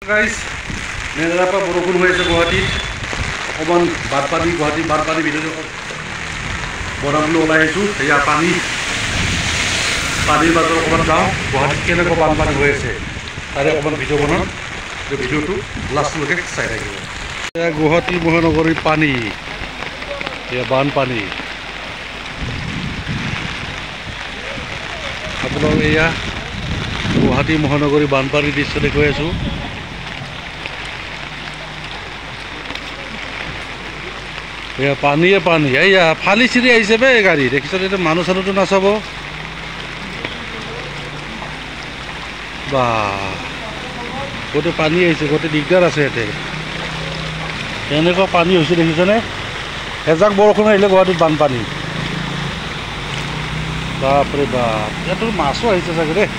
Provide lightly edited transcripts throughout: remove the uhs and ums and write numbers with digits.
guys নেৰাৰ পৰা বৰষুণ হৈ আছে গুৱাহাটীত অকণমান বানপানী গুৱাহাটীত বানপানী ভিতৰত বনাবলৈ ওলাই আহিছোঁ এয়া পানীৰ মাজত অকণমান যাওঁ গুৱাহাটীত কেনেকুৱা বানপানী হৈ আছে তাৰে অকণমান ভিডিঅ' বনাম ভিডিঅ'টো লাষ্টলৈকে চাই থাকিব এয়া গুৱাহাটী মহানগৰীৰ পানী এয়া বানপানী আপোনালোক এয়া গুৱাহাটী মহানগৰী বানপানীৰ দৃশ্য দেখুৱাই আছোঁ এয়া পানীয়ে পানী এয়া ফালি চিৰি আহিছে বে গাড়ী দেখিছ এতিয়া মানুহ চানুহটো নাচাব বা গোটেই পানী আহিছে গোটেই দিগদাৰ আছে ইয়াতে এনেকুৱা পানী হৈছে দেখিছনে এজাক বৰষুণ আহিলে গুৱাহাটীত বানপানী বাপৰে বাপ ইয়াতো মাছো আহিছে চাগে দেই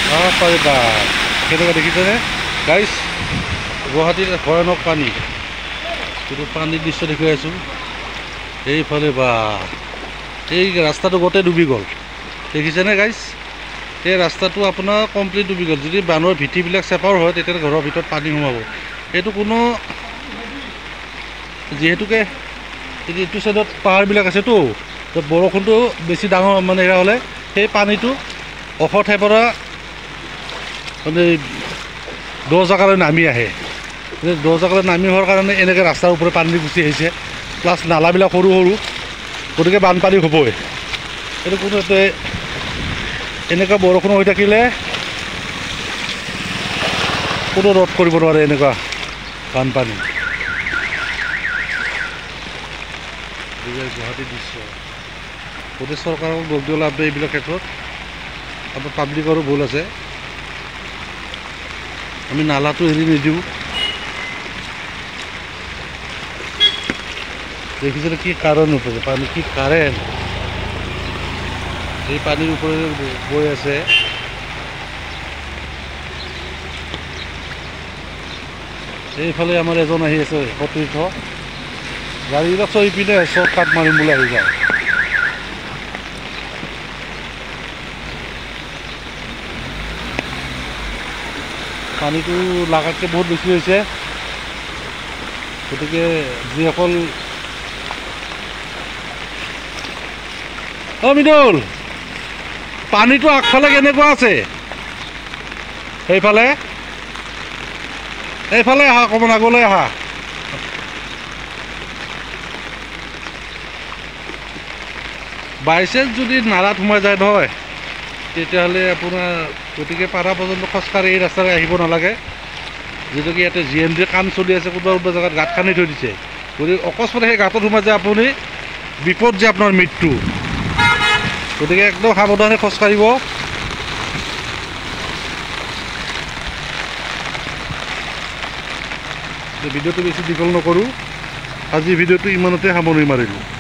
বাপৰে বাপ কেনেকুৱা দেখিছেনে গাইজ গুৱাহাটীত ভয়ানক পানী কিন্তু পানীৰ দৃশ্য দেখুৱাই আছোঁ এইফালে বা এই ৰাস্তাটো গোটেই ডুবি গ'ল দেখিছেনে গাইজ এই ৰাস্তাটো আপোনাৰ কমপ্লিট ডুবি গ'ল যদি বানৰ ভিটিবিলাক চেপাৰ হয় তেতিয়া ঘৰৰ ভিতৰত পানী সোমাব এইটো কোনো যিহেতুকে এইটো চাইডত পাহাৰবিলাক আছেতো বৰষুণটো বেছি ডাঙৰ মানে এৰা হ'লে সেই পানীটো ওখ ঠাইৰ পৰা মানে দ জেগালৈ নামি আহে দ জেগালৈ নামি হোৱাৰ কাৰণে এনেকৈ ৰাস্তাৰ ওপৰত পানী গুচি আহিছে প্লাছ নালাবিলাক সৰু সৰু গতিকে বানপানী হ'বই এইটো কোনো এনেকুৱা বৰষুণ হৈ থাকিলে কোনো ৰোধ কৰিব নোৱাৰে এনেকুৱা বানপানী গুৱাহাটীৰ দৃশ্য গোটেই চৰকাৰক দোষ দিব লাভ এইবিলাক ক্ষেত্ৰত আপোনাৰ পাব্লিকৰো ভুল আছে আমি নালাটো এৰি নিদিওঁ দেখিছেনে কি কাৰণ উপৰে পানী কি কাৰেণ্ট এই পানীৰ ওপৰে বৈ আছে এইফালে আমাৰ এজন আহি আছে সতীৰ্থ গাড়ীবিলাক চব ইপিনে চব কাট মাৰিম বুলি আহি যায় পানীটো লাগাতকৈ বহুত বেছি হৈছে গতিকে যিসকল মৃদুল পানীটো আগফালে কেনেকুৱা আছে সেইফালে এইফালে আহা অকণমান আগলৈ আহা বাইচান্স যদি নালাত সোমাই যায় নহয় তেতিয়াহ'লে আপোনাৰ গতিকে পাৰা পৰ্যন্ত খোজকাঢ়ি এই ৰাস্তাৰে আহিব নালাগে যিহেতুকে ইয়াতে GMD কাম চলি আছে কোনোবা কোনোবা জেগাত গাঁত খান্দি থৈ দিছে গতিকে অকস্মাতে সেই গাঁতত সোমাই যায় আপুনি বিপদ যে আপোনাৰ মৃত্যু গতিকে একদম সাৱধানে খোজকাঢ়িব ভিডিঅ'টো বেছি দীঘল নকৰোঁ আজি ভিডিঅ'টো ইমানতে সামৰণি মাৰিলোঁ